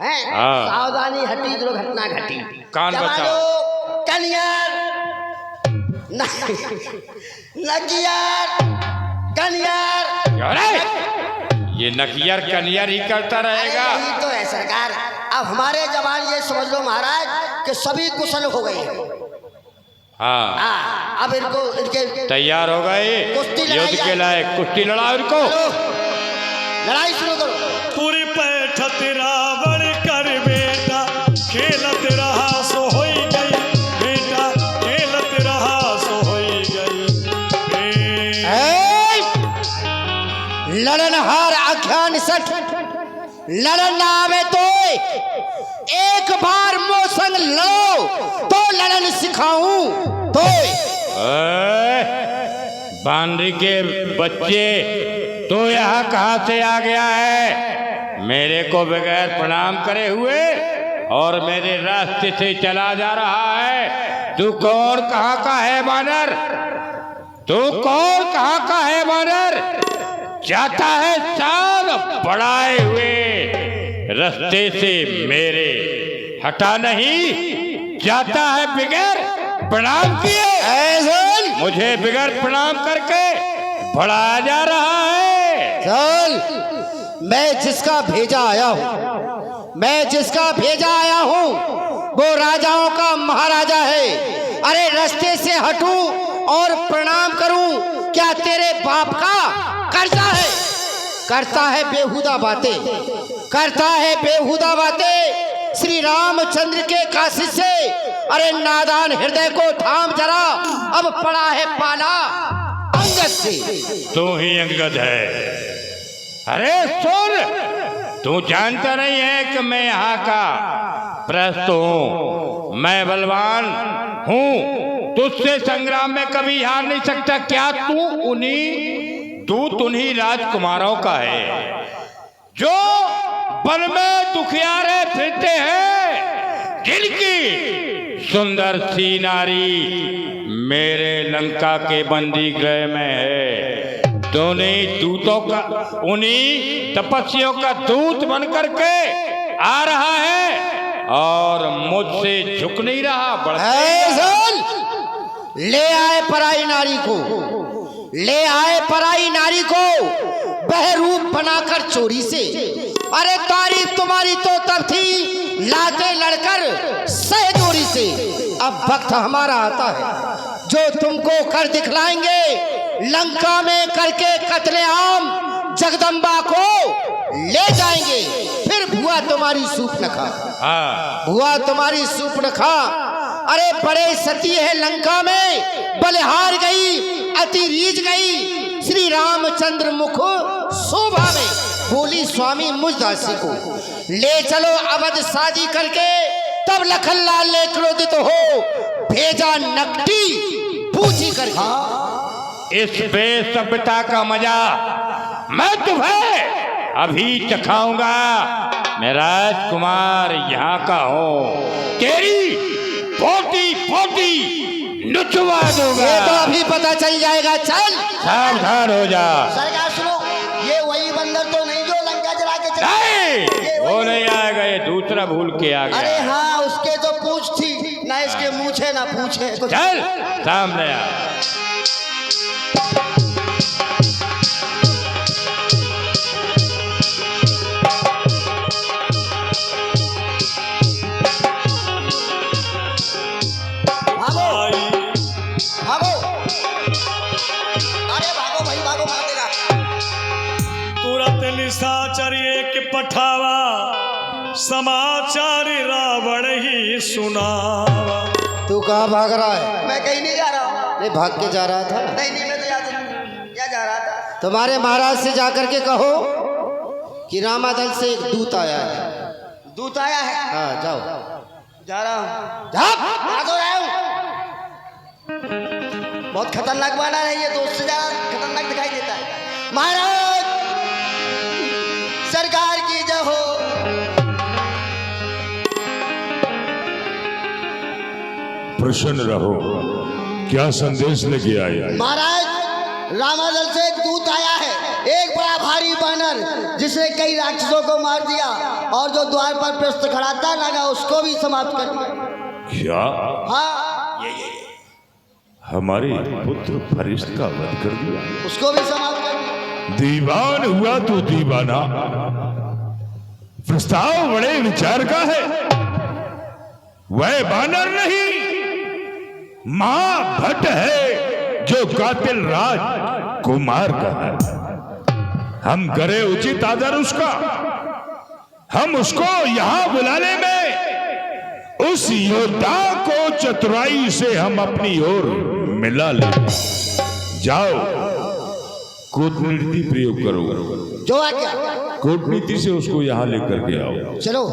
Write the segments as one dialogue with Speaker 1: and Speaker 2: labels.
Speaker 1: हैं? सावधानी हटी दुर्घटना घटी।
Speaker 2: कान बचाओ।
Speaker 1: कनियार नकियार कनियार।
Speaker 2: अरे ये नकियार कनियार ही करता रहेगा।
Speaker 1: यही तो है सरकार। अब हमारे जवान ये समझ लो महाराज कि सभी कुशल हो गए।
Speaker 2: हाँ
Speaker 1: अब इनके
Speaker 2: तैयार हो गए युद्ध के लायक। कुश्ती लड़ाओ इनको।
Speaker 1: लड़ाई शुरू करो।
Speaker 3: पूरी पैठत रावण कर बेटा खेलत रहा सो होई गई बेटा खेलत रहा सो होई गई।
Speaker 1: लड़न हार आख्यान सठ लड़न ना आवे तो एक बार मोसंग लो तो लड़न सिखाऊं तो।
Speaker 2: बानरी के बच्चे तो यहाँ कहाँ से आ गया है? मेरे को बगैर प्रणाम करे हुए और मेरे रास्ते से चला जा रहा है। तू कौन कहाँ का है बानर? तू कौन कहाँ का है बानर? जाता है शान बढ़ाए हुए रास्ते से मेरे हटा नहीं जाता है बगैर प्रणाम किए। मुझे बगैर प्रणाम करके बढ़ाया जा रहा है।
Speaker 1: चल मैं जिसका भेजा आया हूँ वो राजाओं का महाराजा है। अरे रास्ते से हटूं और प्रणाम करूं क्या तेरे बाप का कर्जा है? करता है बेहुदा बातें श्री रामचंद्र के काशी से। अरे नादान हृदय को थाम जरा अब पड़ा है पाला अंगद से।
Speaker 2: तू ही अंगद है। अरे सुन तू जानता नहीं है कि मैं यहाँ का प्रस्त हूँ। मैं बलवान हूँ तुझसे संग्राम में कभी हार नहीं सकता। क्या तू उन्हीं राजकुमारों का है जो वन में दुखियारे फिरते हैं जिनकी सुंदर सी नारी मेरे लंका के बंदी गृह में है। उन्हीं तपस्वियों का दूत बन करके आ रहा है और मुझसे झुक नहीं रहा। ले आए पराई नारी को बहरूप बनाकर चोरी से। अरे तारीफ तुम्हारी तो तब थी लाते लड़कर सहजोरी से। अब वक्त हमारा आता है जो तुमको कर दिखलाएंगे लंका में करके कत्लेआम जगदम्बा को ले जाएंगे। फिर भुआ तुम्हारी सूप न खा। अरे बड़े सती है लंका में बलिहार गई अति रीझ गई श्री रामचंद्र मुख शोभा में। बोली स्वामी मुझ दासी को ले चलो अवध शादी करके। तब लखनलाल ने क्रोधित हो भेजा नकटी पूछी करके। इस बेसभ्यता का मजा मैं तुम्हें अभी चखाऊंगा। मैं राजकुमार यहाँ का हूँ। तेरी पोती नुचवा दूंगा। ये तो अभी पता चल जाएगा। चल सावधान हो जा। सरकार सुनो ये वही बंदर तो नहीं जो लंका जला के चला? नहीं वो नहीं आएगा। ये दूसरा भूल के आ गया। अरे हाँ उसके तो पूछ थी ना इसके मूछे ना पूछे। चल सामने आ।
Speaker 3: निशाचर एक पठावा समाचार रावण ही सुनावा।
Speaker 1: तू कहाँ भाग रहा है?
Speaker 4: मैं कहीं नहीं जा रहा हूँ।
Speaker 1: नहीं भाग के जा रहा था?
Speaker 4: नहीं मैं तो क्या जा रहा था।
Speaker 1: तुम्हारे महाराज से जाकर के कहो कि रामादल से एक दूत आया है।
Speaker 4: दूत आया है?
Speaker 1: हाँ जाओ।
Speaker 4: जा रहा हूँ। बहुत खतरनाक बना है ये तो उससे ज्यादा खतरनाक दिखाई देता है। महाराज सरकार की जय हो।
Speaker 5: प्रसन्न रहो। क्या संदेश लेके आए?
Speaker 4: महाराज रामादल से एक दूत आया है। एक बड़ा भारी बानर जिसने कई राक्षसों को मार दिया और जो द्वार पर प्रश्न खड़ा था नागा उसको भी समाप्त कर दिया।
Speaker 5: क्या
Speaker 4: हाँ,
Speaker 5: हमारे पुत्र फरिश्त का वध कर दिया?
Speaker 4: उसको भी समाप्त कर दिया।
Speaker 5: दीवान हुआ तू दीवाना। प्रस्ताव बड़े विचार का है। वह बानर नहीं, महाभट्ट है जो कातिल राज कुमार का है। हम करे उचित आदर उसका। हम उसको यहां बुलाने में उस योद्धा को चतुराई से हम अपनी ओर मिला ले। जाओ, कूटनीति प्रयोग करो।
Speaker 4: जो आज्ञा।
Speaker 5: कूटनीति से उसको यहां लेकर के आओ।
Speaker 4: चलो,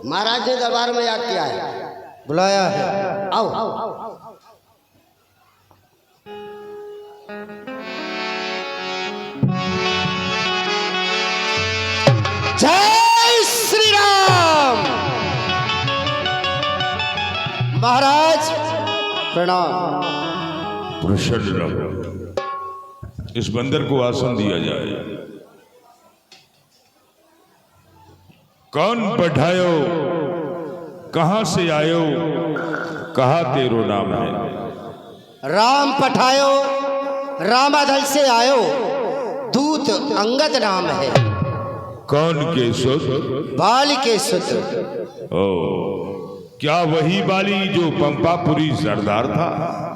Speaker 4: महाराज ने दरबार में याद किया है,
Speaker 2: बुलाया है।
Speaker 4: आओ।
Speaker 2: जय श्री राम। महाराज प्रणाम।
Speaker 5: प्रसन्न रहो। इस बंदर को आसन दिया जाए। कौन पठायो, कहां से आयो, कहा तेरो नाम है?
Speaker 2: राम पठायो, रामाधल से आयो, दूत अंगद नाम है।
Speaker 5: कौन के सुत?
Speaker 2: बाल के सुत।
Speaker 5: ओ, क्या वही बाली जो पंपापुरी सरदार था?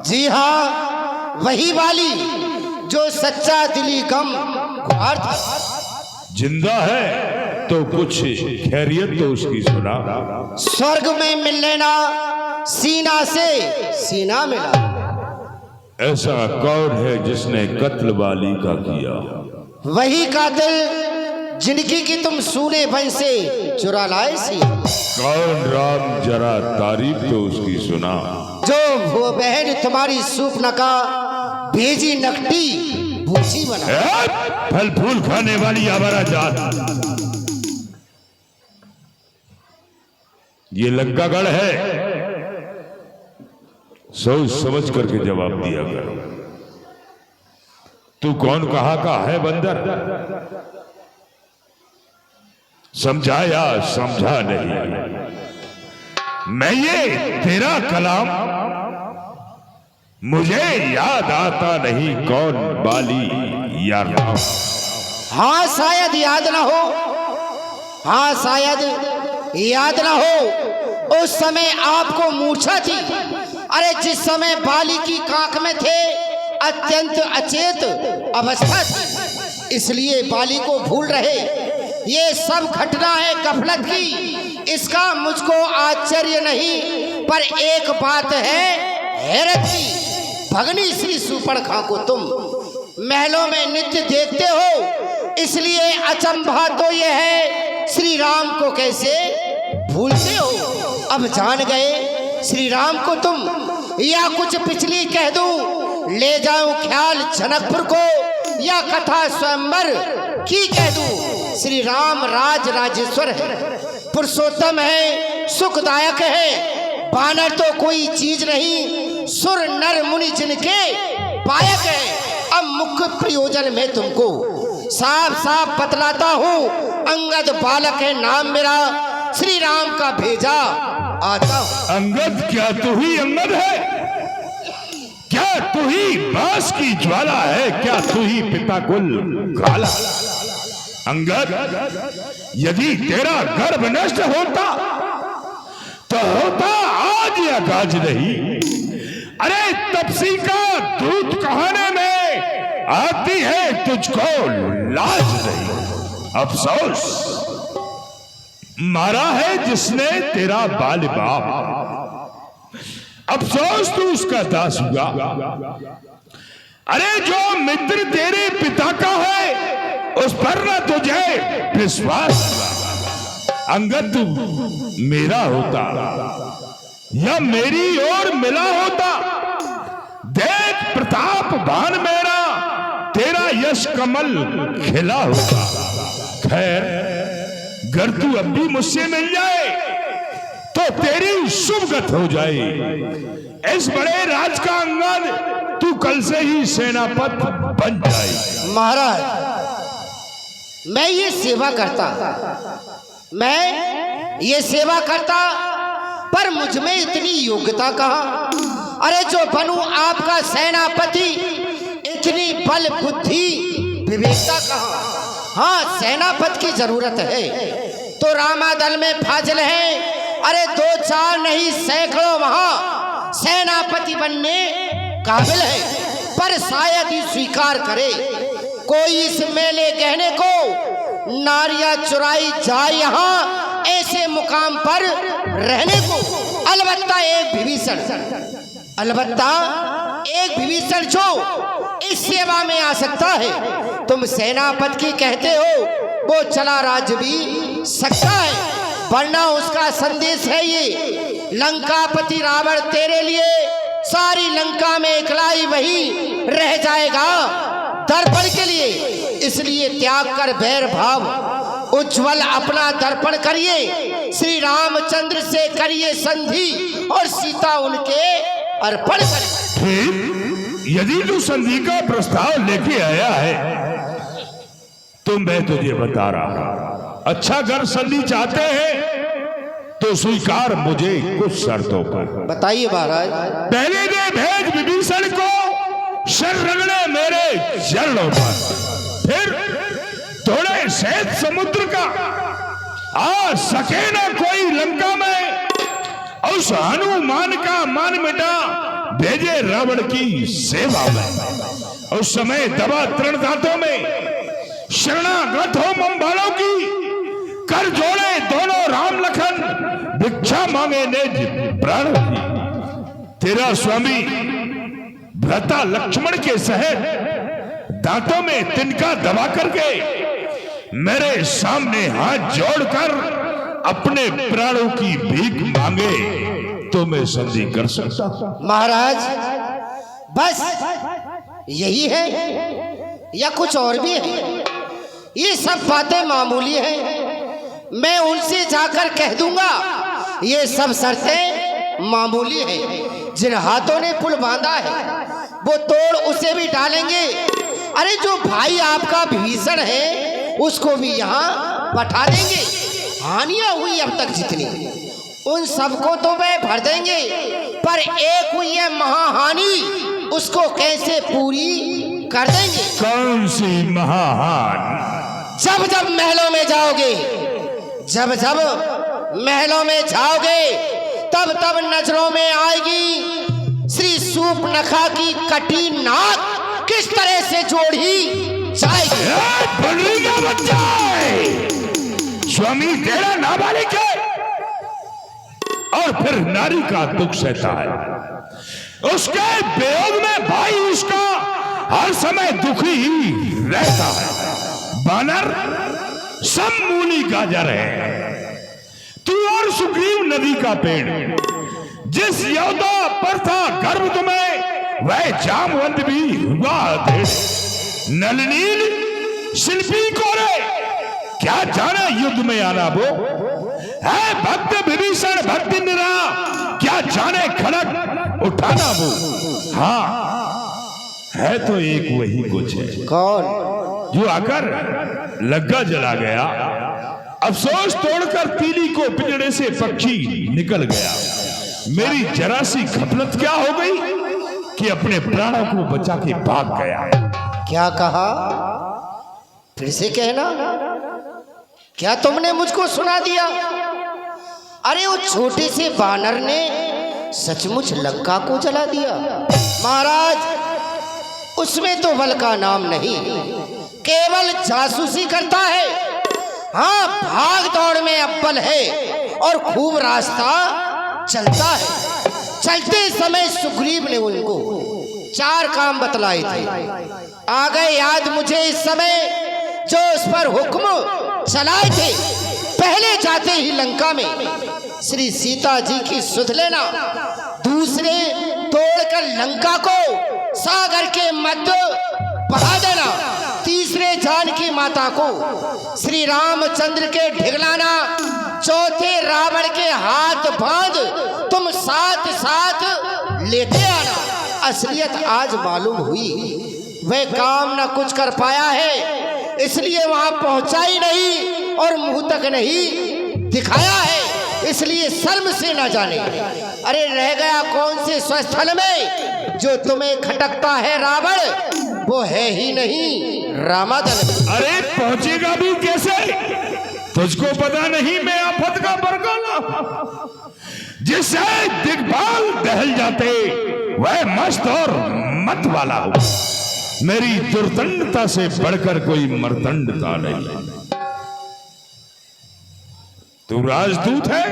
Speaker 2: जी हाँ, वही वाली जो सच्चा दिली गम गुहार था।
Speaker 5: जिंदा है तो कुछ खैरियत तो उसकी सुना।
Speaker 2: स्वर्ग में मिल लेना, सीना से सीना मिला।
Speaker 5: ऐसा कौन है जिसने कत्ल बाली का किया?
Speaker 2: वही कातिल जिंदगी की तुम सूने बन से चुरा लाए सी।
Speaker 5: कौन राम, जरा तारीफ तो उसकी सुना।
Speaker 2: जो वो बहन तुम्हारी सूपना का भेजी नकटी भूसी बना।
Speaker 5: फल फूल खाने वाली आवारा जात। ये लंकागढ़ है, सोच समझ करके जवाब दिया करो। तू कौन कहा का है बंदर? समझाया समझा नहीं। मैं ये तेरा कलाम मुझे याद आता नहीं। कौन बाली या राम?
Speaker 2: हाँ शायद याद ना हो, हाँ शायद याद ना हो। उस समय आपको मूर्छा थी। अरे जिस समय बाली की कांख में थे, अत्यंत अचेत अवस्था थी, इसलिए बाली को भूल रहे। ये सब घटना है गफलत की, इसका मुझको आश्चर्य नहीं, पर एक बात है हैरत की। भगनी श्री सुपर्णखा को तुम महलों में नित्य देखते हो, इसलिए अचंभा तो ये है श्री राम को कैसे भूलते हो। अब जान गए श्री राम को तुम, या कुछ पिछली कह दूं, ले जाऊं ख्याल जनकपुर को, या कथा स्वयंवर की कह दूं। श्री राम राज राजेश्वर है, पुरुषोत्तम है, सुखदायक है। बानर तो कोई चीज नहीं, सुर नर मुनि जिनके पायक है। अब मुख्य प्रयोजन में तुमको साफ साफ बतलाता हूँ। अंगद बालक है नाम मेरा, श्री राम का भेजा आता हूँ।
Speaker 5: अंगद? क्या तू ही अंगद है? क्या तू ही बांस की ज्वाला है? क्या तू ही पिता कुल काला? अंगद, यदि तेरा गर्भ नष्ट होता तो होता आज या काज नहीं। अरे तपसी का दूध कहने में आती है तुझको लाज नहीं। अफसोस मारा है जिसने तेरा बाल बाप, अफसोस तू उसका दास हुआ। अरे जो मित्र तेरे पिता का है उस पर न तुझे विश्वास। अंगद तू मेरा होता या मेरी ओर मिला होता, देख प्रताप भान मेरा, तेरा यश कमल खिला होता। खैर, अगर तू अब भी मुझसे मिल जाए तो तेरी शुभगत हो जाए। इस बड़े राज का अंगद तू कल से ही सेनापति बन जाए।
Speaker 2: महाराज, मैं ये सेवा करता मैं ये सेवा करता, पर मुझ में इतनी योग्यता कहाँ? अरे जो बनूं आपका सेनापति, इतनी बल बुद्धि विवेकता कहाँ? हाँ, सेनापति की जरूरत है तो रामादल में फाजिल है। अरे 2-4 नहीं, सैकड़ों वहां सेनापति बनने काबिल है, पर शायद ही स्वीकार करे कोई इस मेले गहने को। नारियां चुराई जाए यहाँ ऐसे मुकाम पर रहने को। अलबत्ता एक विभीषण जो इस सेवा में आ सकता है। तुम सेनापति की कहते हो, वो चला राज्य भी सकता है, वरना उसका संदेश है ये, लंकापति रावण तेरे लिए सारी लंका में इकलाई वही रह जाएगा दर्पण के लिए। इसलिए त्याग कर बैर भाव उज्जवल अपना दर्पण करिए, श्री रामचंद्र से करिए संधि और सीता उनके अर्पण करिए।
Speaker 5: ठीक, यदि तू संधि का प्रस्ताव लेके आया है तो मैं तुझे बता रहा हूं, अच्छा अगर संधि चाहते हैं तो स्वीकार मुझे कुछ शर्तों पर।
Speaker 2: बताइए महाराज।
Speaker 5: पहले दे भेज विभीषण को शर रगड़े मेरे चरणों पर, फिर थोड़े श्वेत समुद्र का आ सके ना कोई लंका में, उस हनुमान का मान मिटा भेजे रावण की सेवा में। उस समय दबा तृण दांतों में शरणागत हो मंबालों की, कर जोड़े दोनों राम लखन, भिक्षा मांगे निज प्राण की। तेरा स्वामी भ्राता लक्ष्मण के सहित दांतों में तिनका दबा करके मेरे सामने हाथ जोड़कर अपने प्राणों की भीख मांगे तो मैं संधि कर सकता हूं।
Speaker 2: महाराज बस यही है या कुछ और भी है? ये सब बातें मामूली हैं, मैं उनसे जाकर कह दूंगा ये सब शर्तें मामूली हैं। जिन हाथों ने पुल बांधा है वो तोड़ उसे भी डालेंगे। अरे जो भाई आपका विभीषण है उसको भी यहाँ बैठा देंगे। हानियां हुई अब तक जितनी, उन सबको तो वे भर देंगे, पर एक हुई है महाहानि, उसको कैसे पूरी कर देंगे?
Speaker 5: कौन सी महाहानि?
Speaker 2: जब जब महलों में जाओगे, जब जब महलों में जाओगे, तब तब नजरों में आएगी श्री सूर्पनखा की कटी नाक किस तरह से जोड़ी जाएगी।
Speaker 5: बलि का बच्चा है, स्वामी तेरा नाबालिग है और फिर नारी का दुख सहता है। उसके वियोग में भाई उसका हर समय दुखी ही रहता है। बानर समूली गाजर है, तू और सुग्रीव नदी का पेड़। जिस योद्धा पर था गर्व तुम्हें, वह जामवंत भी हुआ थे। नलनील शिल्पी कोरे, क्या जाने युद्ध में आना वो है। भक्त विभीषण भक्ति निरा, क्या जाने खड़क उठाना वो। हाँ है तो एक वही कुछ है।
Speaker 2: कौन?
Speaker 5: जो आकर लग्गा जला गया, अफसोस तोड़कर तीली को पिंजड़े से पक्षी निकल गया। मेरी जरा सी घपलत क्या हो गई कि अपने प्राणों को बचा के भाग गया।
Speaker 2: क्या कहा? फिर से कहना। क्या तुमने मुझको सुना दिया? अरे वो छोटे से बानर ने सचमुच लंका को जला दिया। महाराज उसमें तो बल का नाम नहीं, केवल जासूसी करता है। हाँ, भाग दौड़ में अव्वल है और खूब रास्ता चलता है। चलते समय सुग्रीव ने उनको 4 काम बतलाए थे। आ गए याद मुझे इस समय जो उस पर हुक्म चलाए थे। पहले जाते ही लंका में श्री सीता जी की सुध लेना, दूसरे तोड़कर लंका को सागर के मध्य बहा देना, तीसरे जानकी माता को श्री रामचंद्र के ढिगलाना, चौथे रावण के हाथ बांध तुम साथ साथ लेते आना। असलियत आज मालूम हुई, वह काम न कुछ कर पाया है, इसलिए वहां पहुंचा ही नहीं और मुंह तक नहीं
Speaker 1: दिखाया है, इसलिए शर्म से ना जाने। अरे रह गया कौन से स्वस्थल में जो तुम्हें खटकता है रावण, वो है ही नहीं रामादल।
Speaker 5: अरे पहुंचेगा भी कैसे? तुझको पता नहीं मैं आफत का बरगाना, जिससे दिग्बाल दहल जाते वह मस्त और मत वाला हो। मेरी दुर्दंडता से बढ़कर कोई मर्दंडता नहीं। तू राजदूत है,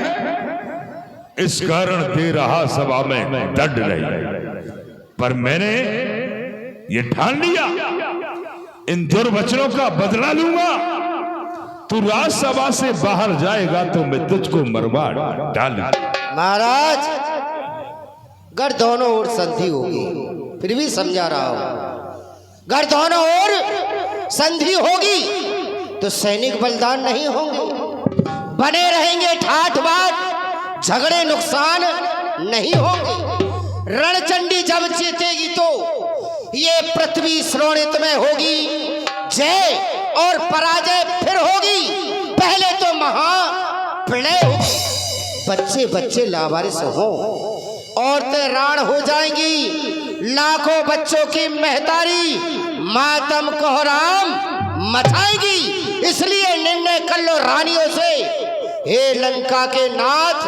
Speaker 5: इस कारण दे रहा सभा में डट रही, पर मैंने ये ठान लिया इन दुर्वचनों का बदला लूंगा। तू राजसभा से बाहर जाएगा तो मैं तुझको मरवा डालूंगा।
Speaker 1: महाराज, अगर दोनों ओर संधि होगी, फिर भी समझा रहा हूं, अगर दोनों ओर संधि होगी तो सैनिक बलिदान नहीं होंगे, बने रहेंगे ठाठ बाट, झगड़े नुकसान नहीं होंगे। रणचंडी जब चेतेगी तो ये पृथ्वी श्रोणित में होगी, जय और पराजय फिर होगी। पहले तो महाप्रलय होगी, बच्चे बच्चे लावारिस हो, औरतें राण हो जाएंगी, लाखों बच्चों की महतारी मातम कोहराम मचाएगी। इसलिए निर्णय कर लो रानियों से, हे लंका के नाथ,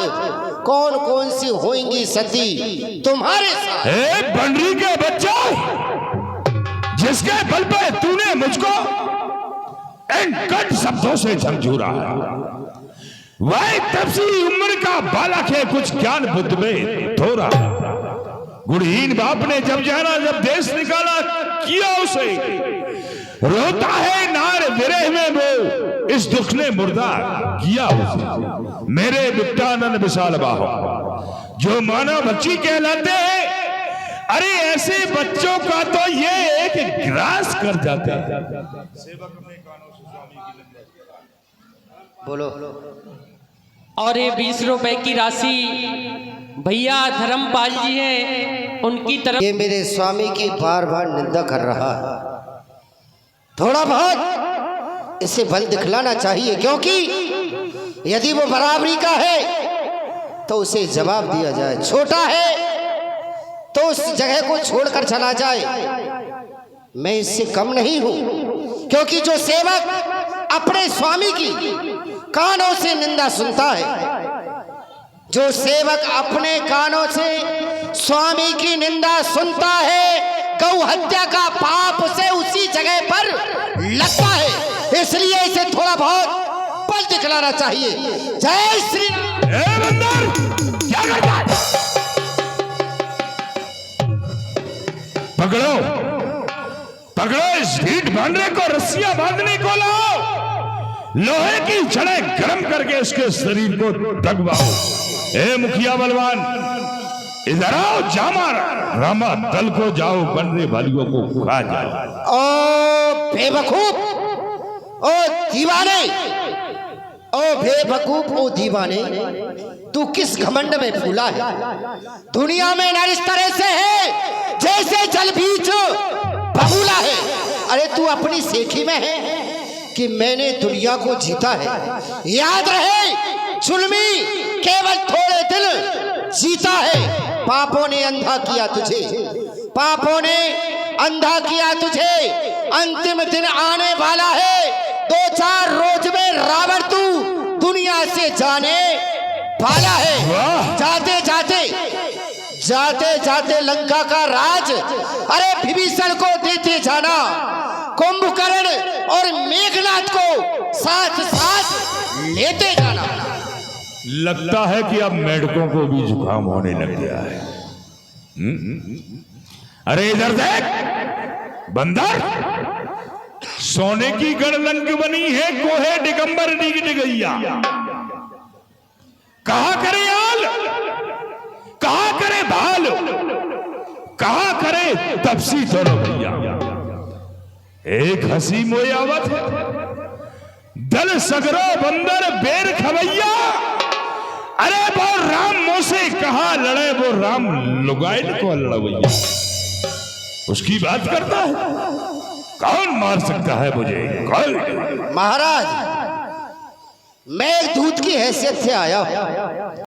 Speaker 1: कौन कौन सी होंगी सती तुम्हारे साथ।
Speaker 5: हे बंडरी के बच्चा, जिसके बल पे तूने मुझको इन कट शब्दों से झंझूरा है, वह तपसी उम्र का बालक है, कुछ ज्ञान बुद्ध में थोड़ा। गुणहीन बाप ने जब जाना, जब देश निकाला किया उसे, रोता है नार विरह में वो, इस दुख ने मुर्दा किया उसे। मेरे विट्टानंद विशाल बाहो, जो मानव बच्ची कहलाते हैं, अरे ऐसे बच्चों का तो ये एक ग्रास कर जाते हैं।
Speaker 1: बोलो।
Speaker 2: और ये 20 रुपए की राशि भैया धर्मपाल जी हैं, उनकी तरफ।
Speaker 1: ये मेरे स्वामी की बार बार निंदा कर रहा है, थोड़ा बहुत इसे बल दिखलाना चाहिए, क्योंकि यदि वो बराबरी का है तो उसे जवाब दिया जाए, छोटा है तो उस जगह को छोड़कर चला जाए। मैं इससे कम नहीं हूं, क्योंकि जो सेवक अपने स्वामी की कानों से निंदा सुनता है, जो सेवक अपने कानों से स्वामी की निंदा सुनता है, गौ हत्या का पाप से उसी जगह पर लगता है। इसलिए इसे थोड़ा बहुत बल दिखलाना चाहिए। जय श्री राम।
Speaker 5: क्या करता है? पकड़ो पकड़ो, इस ढीठ बांधने को, रस्सियां बांधने को लाओ, लोहे की जड़ें गर्म करके इसके शरीर को दगवाओ। ए मुखिया बलवान, इधर आओ, जामा रामा दल को जाओ, बनने वालियों को खा जाओ।
Speaker 1: ओ बेवकूफ, ओ दीवाने, ओ बेवकूफ, ओ दीवाने, तू किस घमंड में फूला है? दुनिया में नर इस तरह से है जैसे जल बीच बबूला है। अरे तू अपनी सेखी में है कि मैंने दुनिया को जीता है। याद रहे जुल्मी केवल थोड़े दिन जीता है। पापों ने अंधा किया तुझे, पापों ने अंधा किया तुझे। अंतिम दिन आने वाला है, 2-4 रोज में रावण तू दुनिया से जाने वाला है। जाते जाते जाते जाते लंका का राज अरे विभीषण को देते जाना, कुंभकर्ण और मेघनाथ को साथ साथ लेते जाना।
Speaker 5: लगता है कि अब मेढकों को भी जुकाम होने लग गया है। अरे इधर देख बंदर, सोने की गड़लंक बनी है, कोहे दिगंबर डिग डिगैया। कहा करे आल, कहा करे भाल, कहा करे तपसी दोनों भैया। एक हंसी मोयावत दल सगरो बंदर बेर खवैया। अरे वो राम मोसे कहा लड़े, वो राम लुगाइन को लड़वैया। उसकी बात करता है, कौन मार सकता है मुझे? कौन?
Speaker 1: महाराज मैं एक दूत की हैसियत से आया हूं।